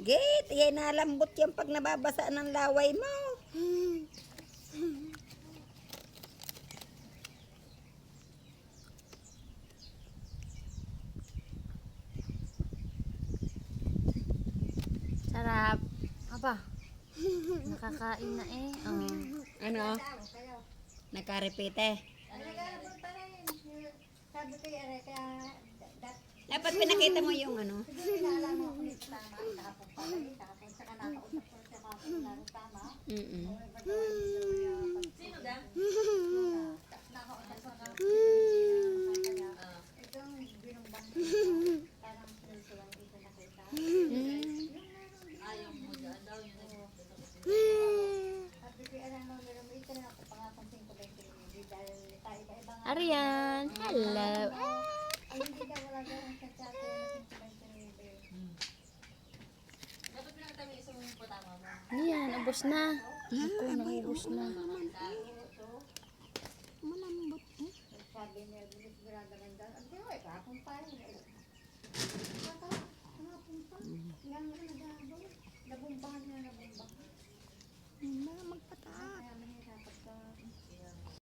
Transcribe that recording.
Git, yan nalambot yan pag nababasa ng laway mo. Sarap. Aba. Nakakain na eh. Oh. Ano? Nakarepete. Sabi ko yung kaya Dapat pinakita mo yung ano. pinaalam mo kung ito tama, nakapag pala, tapos saka nakausap ko siya kung ano tama. Sino ga? Nakausap ko na. Itong binumbang parang sinusulang ito nakita. Ayaw mo dyan daw yun. Sabi ko, alam mo, ito na ako pangapansin ko ba yung pinili dahil iba-iba nga. Arian. Hello. Ay, hindi ka wala gawin sa chat ko yung pinili. Dapat pinakita mo isang putama mo. Ayan, ubos na. Ako, naubos na. Malambot. Sabi niya, bilis birada ng daan. Ang diwa, kahapon pa yun. Kahapon pa. Hanggang nagagawa.